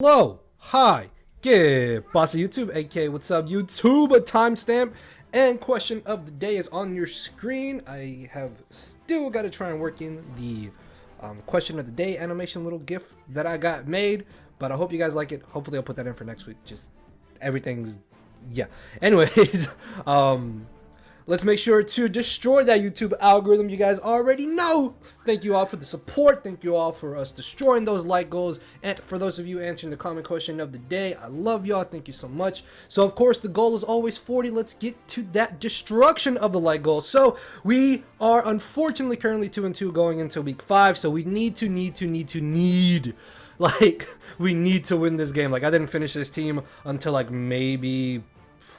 Hello, hi, get bossy YouTube, aka what's up YouTube, a timestamp and question of the day is on your screen. I have still got to try and work in the question of the day animation little gif that I got made, but I hope you guys like it. Hopefully I'll put that in for next week. Just everything's, yeah. Anyways, let's make sure to destroy that YouTube algorithm. You guys already know. Thank you all for the support. Thank you all for us destroying those like goals. And for those of you answering the comment question of the day, I love y'all. Thank you so much. So, of course, the goal is always 40. Let's get to that destruction of the like goal. So, we are unfortunately currently 2-2 going into week 5. So, we need like, we need to win this game. Like, I didn't finish this team until like maybe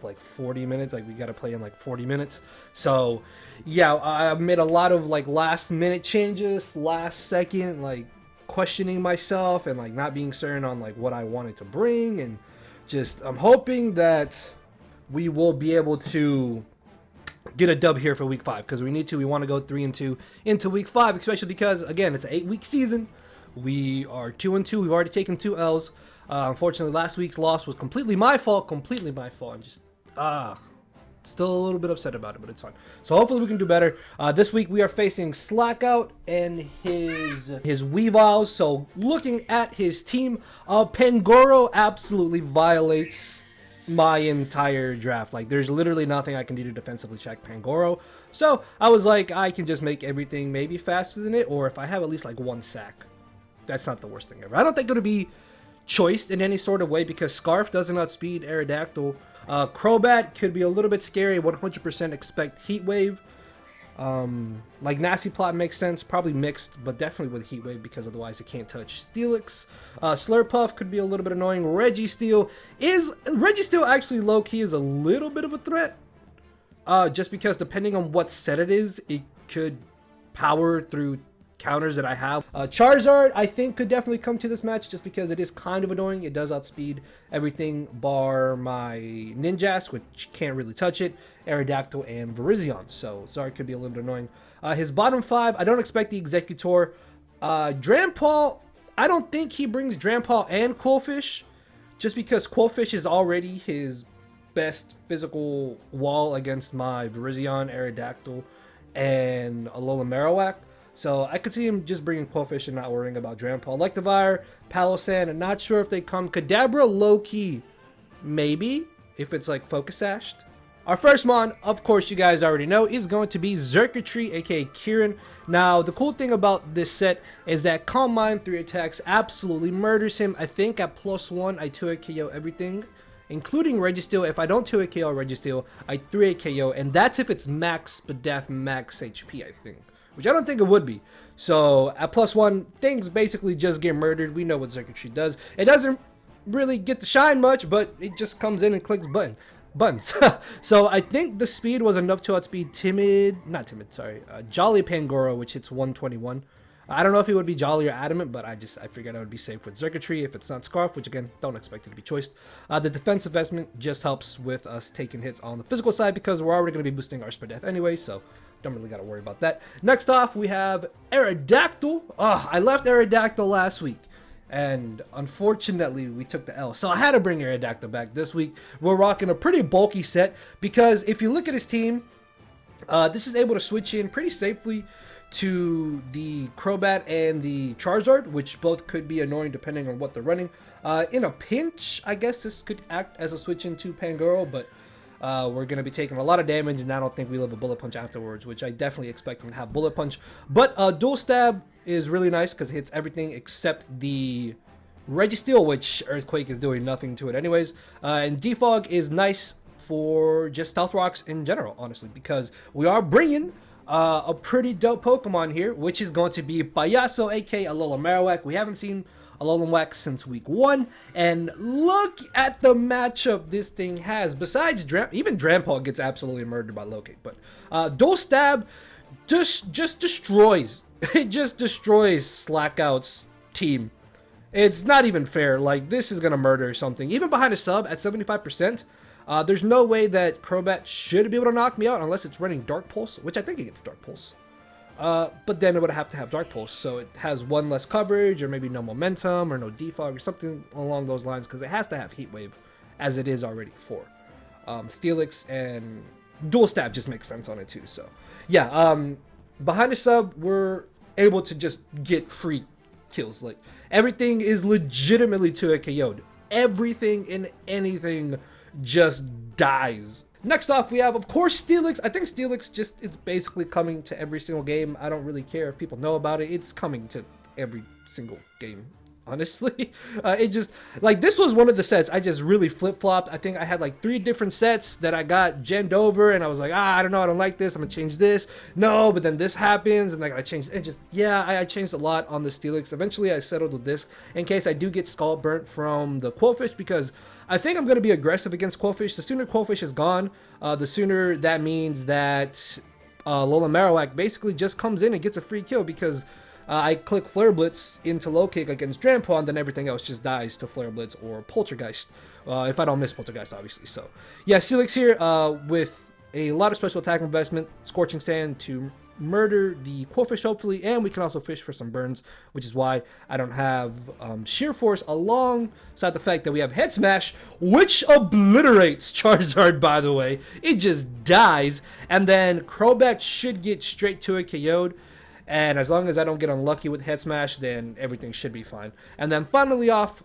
like 40 minutes. Like, we got to play in like 40 minutes. So yeah, I made a lot of like last minute changes, last second, like questioning myself and like not being certain on like what I wanted to bring, and just I'm hoping that we will be able to get a dub here for week 5, because we need to. We want to go 3-2 into week 5, especially because again it's an 8-week season. We are 2-2. We've already taken 2 L's. Unfortunately, last week's loss was completely my fault. I'm just still a little bit upset about it, but it's fine. So hopefully we can do better. This week we are facing Slackout and his Weavile. So looking at his team, Pangoro absolutely violates my entire draft. Like, there's literally nothing I can do to defensively check Pangoro. So I was like, I can just make everything maybe faster than it, or if I have at least like 1 sack, that's not the worst thing ever. I don't think it'll be choiced in any sort of way because Scarf doesn't outspeed Aerodactyl. Crobat could be a little bit scary. 100% expect Heat Wave. Like Nasty Plot makes sense, probably mixed, but definitely with Heat Wave because otherwise it can't touch Steelix. Slurpuff could be a little bit annoying. Registeel actually low key is a little bit of a threat, just because depending on what set it is, it could power through counters that I have. Charizard I think could definitely come to this match just because it is kind of annoying. It does outspeed everything bar my Ninjask, which can't really touch it, Aerodactyl and Virizion, so Zard could be a little bit annoying. His bottom 5, I don't expect the Executor. Drampal, I don't think he brings Drampal and Quillfish, just because Quillfish is already his best physical wall against my Virizion, Aerodactyl, and Alola Marowak. So I could see him just bringing Quillfish and not worrying about Drampal. Electivire, Palossand, I'm not sure if they come. Kadabra low-key, maybe, if it's like Focus Sashed. Our first mon, of course you guys already know, is going to be Xurkitree, aka Kieran. Now, the cool thing about this set is that Calm Mind 3 attacks absolutely murders him. I think at +1, I 2-hit KO everything, including Registeel. If I don't 2-hit KO Registeel, I 3-hit KO, and that's if it's max Spadef, max HP, I think. Which I don't think it would be. So at +1, things basically just get murdered. We know what Xurkitree does. It doesn't really get to shine much, but it just comes in and clicks buttons. So I think the speed was enough to outspeed Jolly Pangoro, which hits 121. I don't know if it would be Jolly or Adamant, but I figured I would be safe with Xurkitree if it's not Scarf, which again, don't expect it to be choiced. The defense investment just helps with us taking hits on the physical side because we're already going to be boosting our Spadef anyway, so don't really got to worry about that. Next off, we have Aerodactyl. I left Aerodactyl last week, and unfortunately, we took the L. So I had to bring Aerodactyl back this week. We're rocking a pretty bulky set because if you look at his team, this is able to switch in pretty safely to the Crobat and the Charizard, which both could be annoying depending on what they're running. In a pinch, I guess this could act as a switch into Pangoro, but we're going to be taking a lot of damage, and I don't think we'll have a Bullet Punch afterwards, which I definitely expect him to have Bullet Punch. But Dual Stab is really nice because it hits everything except the Registeel, which Earthquake is doing nothing to it anyways. And Defog is nice for just Stealth Rocks in general, honestly, because we are bringing a pretty dope Pokemon here, which is going to be Payaso, aka Alola Marowak. We haven't seen Alolan Wax since week 1, and look at the matchup this thing has. Besides even Drampal gets absolutely murdered by Locate, but Dual Stab just destroys. It just destroys Slackout's team. It's not even fair. Like, this is gonna murder something. Even behind a sub at 75%, there's no way that Crobat should be able to knock me out unless it's running Dark Pulse, which I think it gets Dark Pulse. But then it would have to have Dark Pulse, so it has one less coverage, or maybe no momentum, or no defog, or something along those lines, because it has to have Heat Wave, as it is already for. Steelix and Dual Stab just makes sense on it too, so. Yeah, behind the sub, we're able to just get free kills. Like, everything is legitimately to a KO'd. Everything and anything just dies. Next off, we have, of course, Steelix. I think Steelix just, it's basically coming to every single game. I don't really care if people know about it. It's coming to every single game, honestly. It just, like, this was one of the sets I just really flip-flopped. I think I had like 3 different sets that I got genned over, and I was like, I don't know, I don't like this, I'm gonna change this. No, but then this happens, and I gotta change it. Just, yeah, I changed a lot on the Steelix. Eventually, I settled with this in case I do get skull burnt from the Quillfish, because I think I'm going to be aggressive against Quillfish. The sooner Quillfish is gone, the sooner that means that Lola Marowak basically just comes in and gets a free kill, because I click Flare Blitz into low kick against Drampa, and then everything else just dies to Flare Blitz or Poltergeist, if I don't miss Poltergeist, obviously. So yeah, Steelix here with a lot of special attack investment, Scorching Sand to murder the Quillfish hopefully, and we can also fish for some burns, which is why I don't have Sheer Force, alongside the fact that we have Head Smash, which obliterates Charizard, by the way. It just dies, and then Crobat should get straight to a KO'd, and as long as I don't get unlucky with Head Smash, then everything should be fine. And then finally off,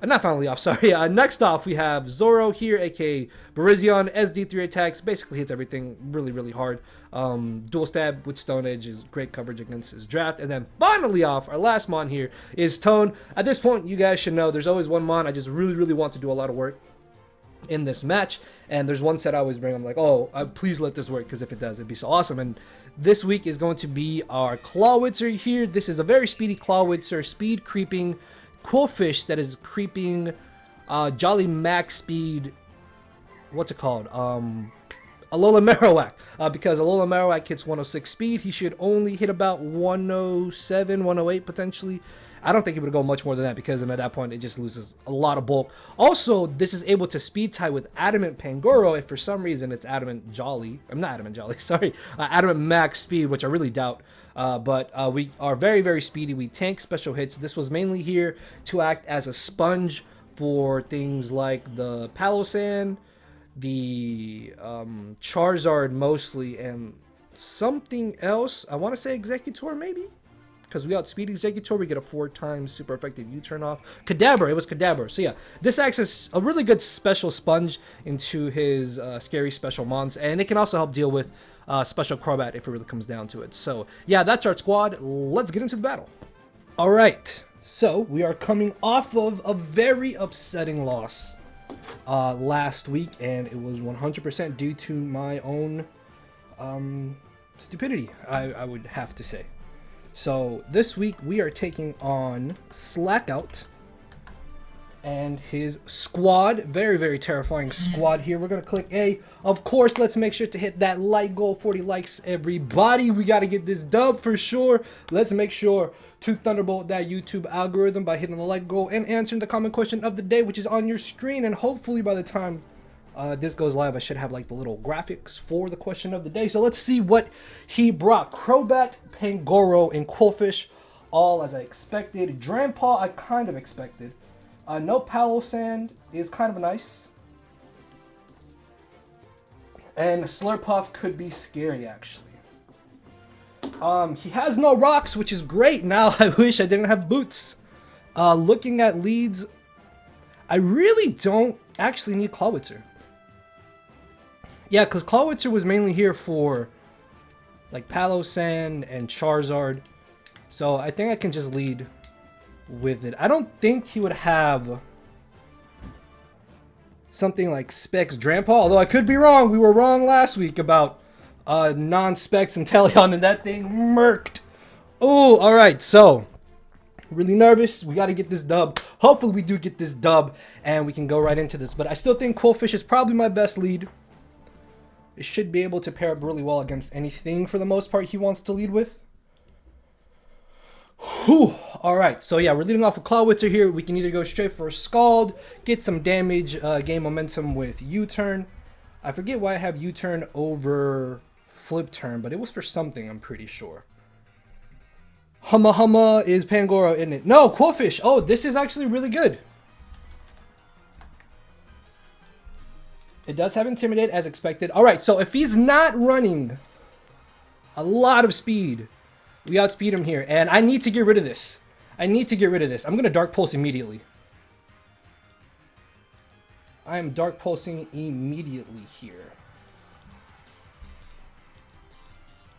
next off we have Zoro here, aka Barizion. SD3 attacks, basically hits everything really, really hard. Dual Stab with Stone Edge is great coverage against his draft. And then finally off, our last Mon here is Tone. At this point, you guys should know there's always one Mon I just really, really want to do a lot of work in this match. And there's one set I always bring, I'm like, oh, please let this work, because if it does, it'd be so awesome. And this week is going to be our Clawitzer here. This is a very speedy Clawitzer, speed creeping Quillfish that is creeping Jolly Max Speed, what's it called? Alola Marowak. Because Alola Marowak hits 106 speed, he should only hit about 107, 108 potentially. I don't think he would go much more than that, because then at that point it just loses a lot of bulk. Also, this is able to speed tie with Adamant Pangoro if for some reason it's Adamant Jolly. I'm not Adamant Jolly, sorry. Adamant Max Speed, which I really doubt. But we are very, very speedy. We tank special hits. This was mainly here to act as a sponge for things like the Palossand, the Charizard mostly, and something else. I want to say Executor maybe? Because we outspeed Executor, we get a 4x super effective U-turn off. Kadabra, it was Kadabra. So yeah, this acts as a really good special sponge into his scary special mons, and it can also help deal with special Crobat if it really comes down to it. So yeah, that's our squad. Let's get into the battle. All right, so we are coming off of a very upsetting loss last week, and it was 100% due to my own stupidity, I would have to say. So this week we are taking on Slackout and his squad. Very, very terrifying squad here. We're going to click A. Of course, let's make sure to hit that like goal. 40 likes, everybody. We got to get this dub for sure. Let's make sure to thunderbolt that YouTube algorithm by hitting the like goal and answering the comment question of the day, which is on your screen. And hopefully by the time this goes live, I should have like the little graphics for the question of the day. So let's see what he brought. Crobat, Pangoro, and Quillfish, all as I expected. Drampa, I kind of expected. No Palossand is kind of nice. And Slurpuff could be scary, actually. He has no rocks, which is great. Now I wish I didn't have boots. Looking at leads, I really don't actually need Clawitzer. Yeah, because Clawitzer was mainly here for like Palossand and Charizard. So I think I can just lead with it. I don't think he would have something like Specs Drampa, although I could be wrong. We were wrong last week about non-Specs and Teleon, and that thing murked. Oh, all right. So really nervous. We got to get this dub. Hopefully we do get this dub and we can go right into this. But I still think Quillfish is probably my best lead. It should be able to pair up really well against anything for the most part he wants to lead with. Whew. Alright, so yeah, we're leading off with Clawitzer here. We can either go straight for a Scald, get some damage, gain momentum with U-turn. I forget why I have U-turn over Flip Turn, but it was for something, I'm pretty sure. Humma Humma is Pangoro, isn't it? No, Quillfish. Oh, this is actually really good. It does have Intimidate as expected. All right, so if he's not running a lot of speed, we outspeed him here. And I need to get rid of this. I'm going to Dark Pulse immediately. I am Dark Pulsing immediately here.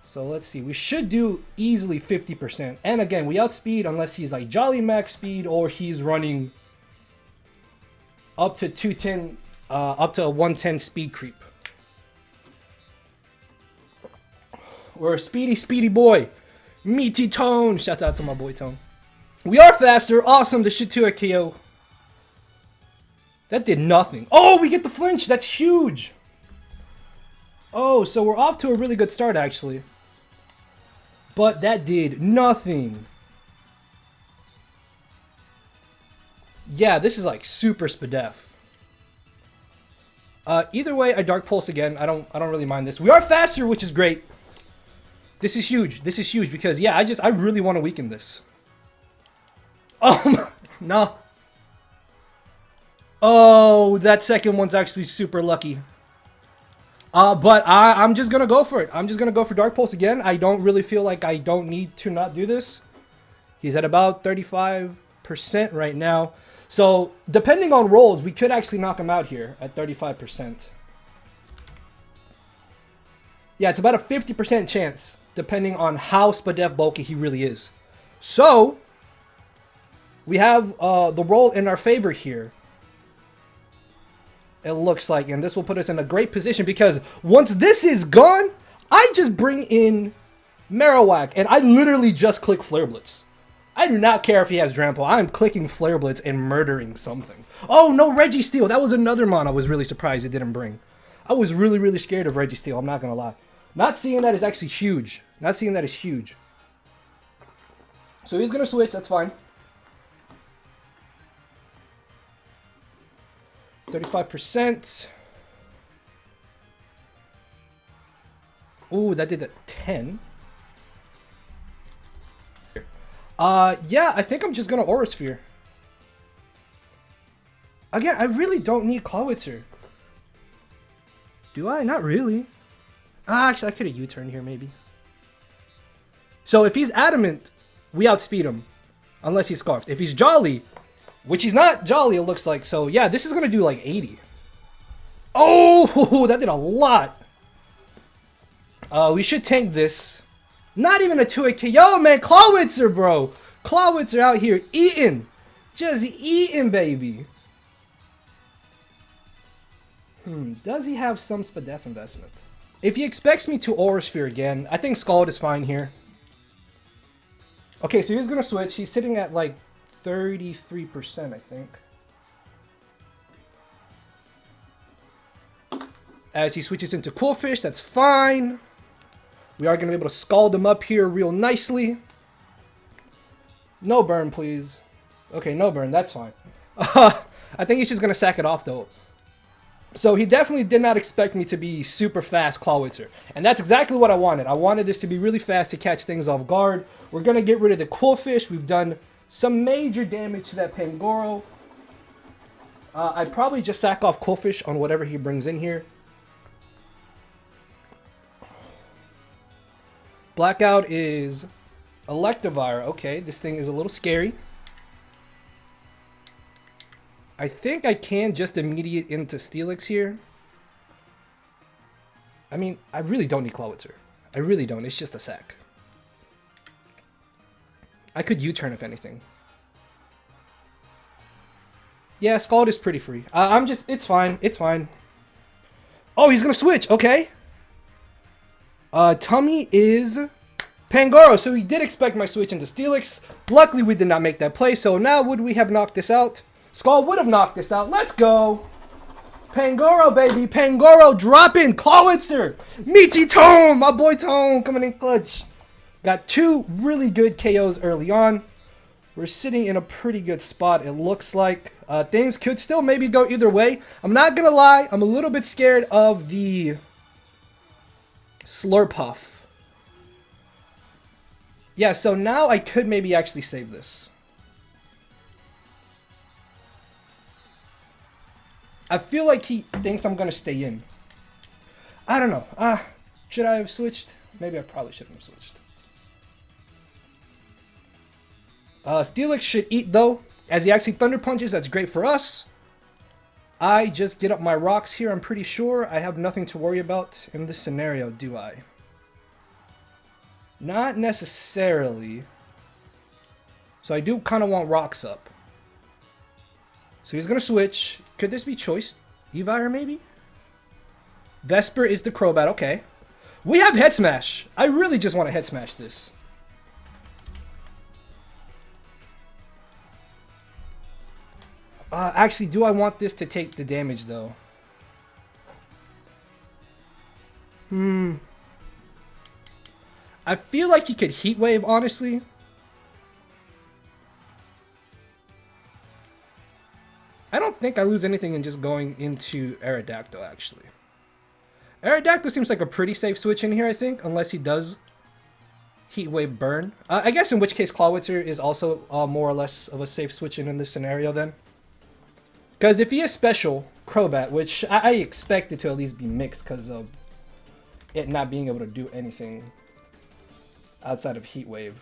So let's see. We should do easily 50%. And again, we outspeed unless he's like Jolly Max speed or he's running up to 210, up to a 110 speed creep. We're a speedy boy. Meaty Tone. Shout out to my boy Tone. We are faster. Awesome. The shit to a KO. That did nothing. Oh, we get the flinch. That's huge. Oh, so we're off to a really good start, actually. But that did nothing. Yeah, this is like super SPDF. Either way, I Dark Pulse again. I don't really mind this. We are faster, which is great. This is huge. This is huge because yeah, I really want to weaken this. Oh no. Oh, that second one's actually super lucky. But I'm just gonna go for it. I'm just gonna go for Dark Pulse again. I don't really feel like I don't need to not do this. He's at about 35% right now. So depending on rolls, we could actually knock him out here at 35%. Yeah, it's about a 50% chance depending on how SPDF bulky he really is. So we have the roll in our favor here. It looks like, and this will put us in a great position because once this is gone, I just bring in Marowak and I literally just click Flare Blitz. I do not care if he has Drampo. I'm clicking Flare Blitz and murdering something. Oh, no Registeel. That was another mon I was really surprised it didn't bring. I was really scared of Registeel. I'm not going to lie. Not seeing that is actually huge. Not seeing that is huge. So he's going to switch. That's fine. 35%. Ooh, that did a 10. Yeah, I think I'm just gonna Aura Sphere. Again, I really don't need Clawitzer. Do I? Not really. Actually, I could have U-turned here, maybe. So if he's Adamant, we outspeed him. Unless he's Scarfed. If he's Jolly, which he's not Jolly, it looks like. So yeah, this is gonna do like 80. Oh, that did a lot. We should tank this. Not even a 2-8K. Yo, man, Clawitzer, bro. Clawitzer out here eating. Just eating, baby. Does he have some SPDF investment? If he expects me to Aura Sphere again, I think Scald is fine here. Okay, so he's going to switch. He's sitting at like 33%, I think. As he switches into Quillfish, that's fine. We are going to be able to scald him up here real nicely. No burn, please. Okay, no burn. That's fine. I think he's just going to sack it off, though. So he definitely did not expect me to be super fast Clawitzer. And that's exactly what I wanted. I wanted this to be really fast to catch things off guard. We're going to get rid of the Quillfish. We've done some major damage to that Pangoro. I'd probably just sack off Quillfish on whatever he brings in here. Blackout is Electivire. Okay, this thing is a little scary. I think I can just immediate into Steelix here. I mean, I really don't need Clawitzer. I really don't. It's just a sack. I could U-turn if anything. Yeah, Scald is pretty free. It's fine. It's fine. Oh, he's going to switch. Okay. Tummy is Pangoro, so he did expect my switch into Steelix. Luckily, we did not make that play, so now would we have knocked this out? Skull would have knocked this out. Let's go! Pangoro, baby! Pangoro dropping! Clawitzer! Meaty Tone! My boy Tone coming in clutch. Got two really good KOs early on. We're sitting in a pretty good spot, it looks like. Things could still maybe go either way. I'm not gonna lie, I'm a little bit scared of the Slurpuff. Yeah, so now I could maybe actually save this. I feel like he thinks I'm going to stay in. I don't know. Should I have switched? Maybe I probably shouldn't have switched. Steelix should eat, though. As he actually Thunder Punches, that's great for us. I just get up my rocks here, I'm pretty sure. I have nothing to worry about in this scenario, do I? Not necessarily. So I do kind of want rocks up. So he's going to switch. Could this be Choice Evire, maybe? Vesper is the Crobat, okay. We have Head Smash. I really just want to Head Smash this. Actually, do I want this to take the damage, though? I feel like he could Heat Wave, honestly. I don't think I lose anything in just going into Aerodactyl, actually. Aerodactyl seems like a pretty safe switch in here, I think, unless he does Heat Wave Burn. I guess in which case Clawitzer is also more or less of a safe switch in this scenario, then. Because if he is special Crobat, which I expect it to at least be mixed because of it not being able to do anything outside of Heat Wave.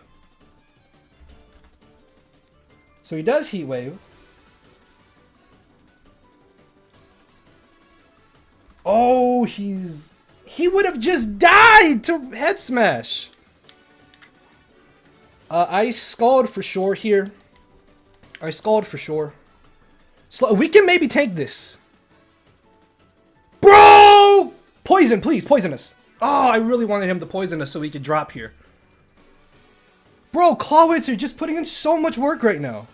So he does Heat Wave. Oh, he would have just died to Head Smash. I Scald for sure here. I Scald for sure. We can maybe take this. Bro! Poison, please, poison us. Oh, I really wanted him to poison us so we could drop here. Bro, Clawitzer just putting in so much work right now.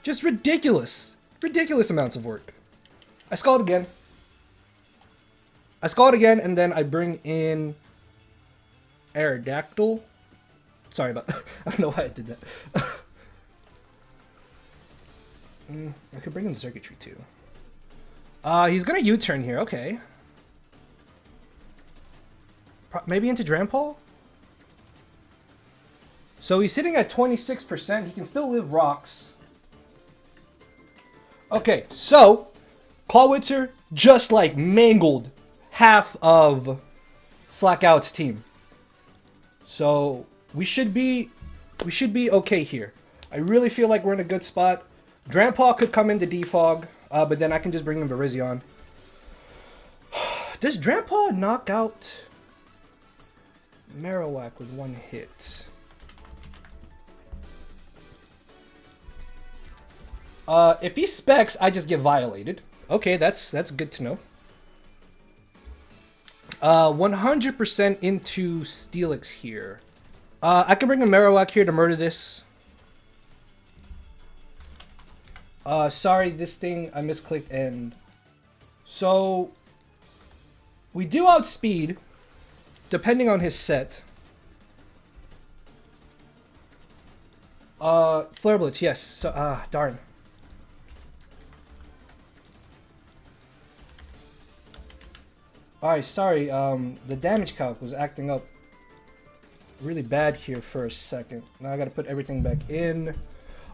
Just ridiculous. Ridiculous amounts of work. I Scald again. I Scald again, and then I bring in Aerodactyl. Sorry about that. I don't know why I did that. I could bring in Circuitry too. He's gonna U-turn here, okay. Maybe into Drampole? So he's sitting at 26%. He can still live rocks. Okay, so Clawitzer just like mangled half of Slackout's team. So we should be okay here. I really feel like we're in a good spot. Drampole could come into Defog, but then I can just bring in Virizion. Does Drampole knock out Marowak with one hit? If he specs, I just get violated. Okay, that's good to know. 100% into Steelix here. I can bring a Marowak here to murder this. Sorry, this thing, I misclicked and... So, we do outspeed, depending on his set. Flare Blitz, yes. So, darn. Alright, sorry, the damage calc was acting up really bad here for a second. Now I gotta put everything back in.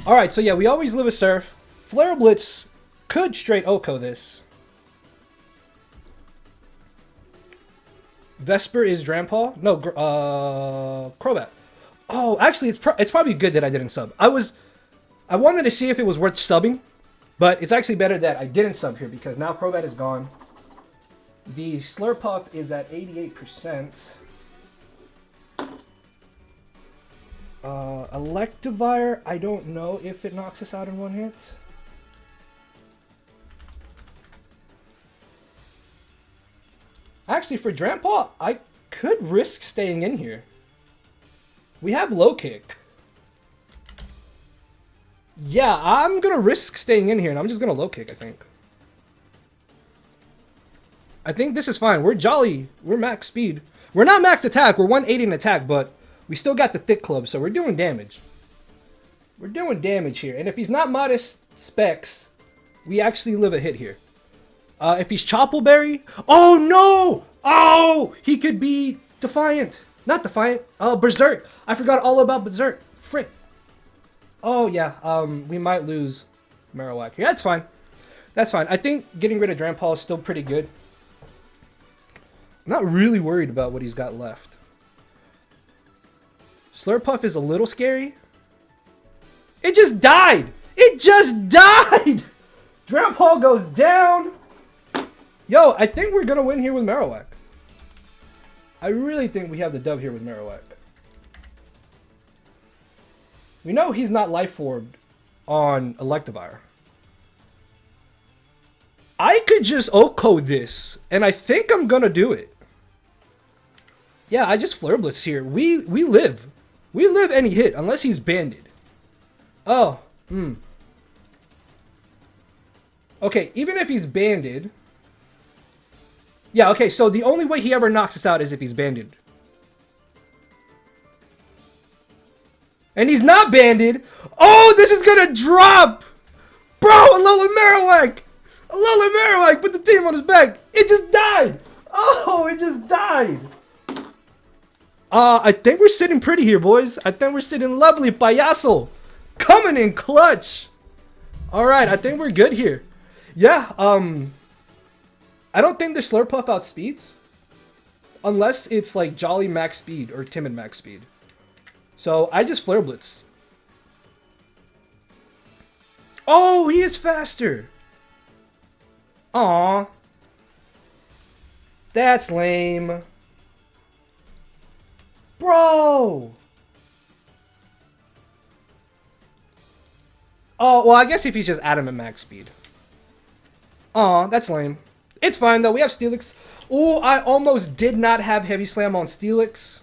Alright, so yeah, we always live a Surf. Flare Blitz could straight Oko this. Vesper is Drampole? No, Crobat. Oh, actually, it's probably good that I didn't sub. I wanted to see if it was worth subbing, but it's actually better that I didn't sub here because now Crobat is gone. The Slurpuff is at 88%. Electivire, I don't know if it knocks us out in one hit. Actually, for Drampole, I could risk staying in here. We have low kick. Yeah, I'm gonna risk staying in here, and I'm just gonna low kick, I think. I think this is fine. We're jolly. We're max speed. We're not max attack. We're 180 in attack, but we still got the thick club, so we're doing damage. We're doing damage here. And if he's not modest specs, we actually live a hit here. If he's Choppleberry... Oh, no! Oh! He could be Defiant. Not Defiant. Oh, Berserk. I forgot all about Berserk. Frick. Oh, yeah. We might lose Marowak here. That's fine. That's fine. I think getting rid of Drampal is still pretty good. I'm not really worried about what he's got left. Slurpuff is a little scary. It just died! It just died! Drampal goes down. Yo, I think we're gonna win here with Marowak. I really think we have the dub here with Marowak. We know he's not life orbed on Electivire. I could just Oko this, and I think I'm gonna do it. Yeah, I just Flare Blitz here. We live. We live any hit, unless he's banded. Oh, Okay, even if he's banded. Yeah, okay, so the only way he ever knocks us out is if he's banded. And he's not banded. Oh, this is gonna drop! Bro, Alola Marowak! Alola Marowak put the team on his back. It just died! Oh, it just died! I think we're sitting pretty here, boys. I think we're sitting lovely. Payaso coming in clutch. Alright, I think we're good here. Yeah, I don't think the Slurpuff outspeeds. Unless it's like Jolly max speed or Timid max speed. So I just Flare Blitz. Oh, he is faster. Aw. That's lame. Bro. Oh, well, I guess if he's just Adamant max speed. Aw, that's lame. It's fine, though. We have Steelix. Oh, I almost did not have Heavy Slam on Steelix.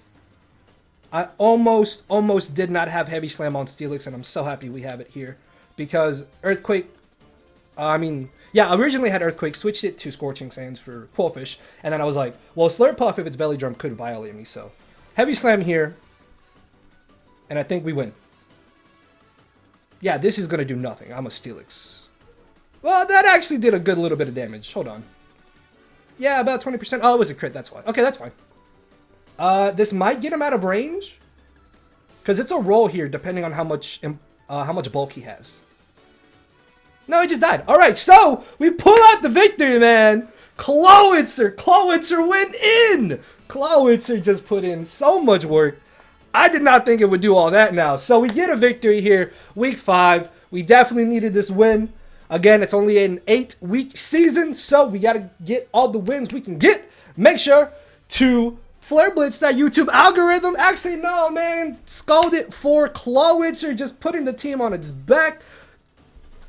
I almost did not have Heavy Slam on Steelix, and I'm so happy we have it here. Because Earthquake... yeah, originally had Earthquake, switched it to Scorching Sands for Quillfish, and then I was like, well, Slurpuff, if it's Belly Drum, could violate me, so... Heavy Slam here, and I think we win. Yeah, this is going to do nothing. I'm a Steelix. Well, that actually did a good little bit of damage. Hold on. Yeah, about 20%. Oh, it was a crit, that's why. Okay, that's fine. This might get him out of range. Because it's a roll here, depending on how much bulk he has. No, he just died. Alright, so, we pull out the victory, man. Clawitzer went in. Clawitzer just put in so much work. I did not think it would do all that now. So we get a victory here, week 5. We definitely needed this win. Again, it's only an 8-week season, so we got to get all the wins we can get. Make sure to Flare Blitz that YouTube algorithm. Actually, no, man. Scold it for Clawitzer just putting the team on its back.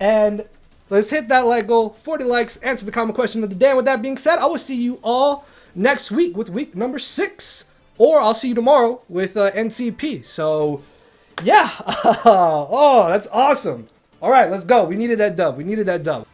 And let's hit that like goal. 40 likes. Answer the common question of the day. And with that being said, I will see you all next week with week number 6. Or I'll see you tomorrow with NCP. So, yeah. Oh, that's awesome. All right, let's go. We needed that dub.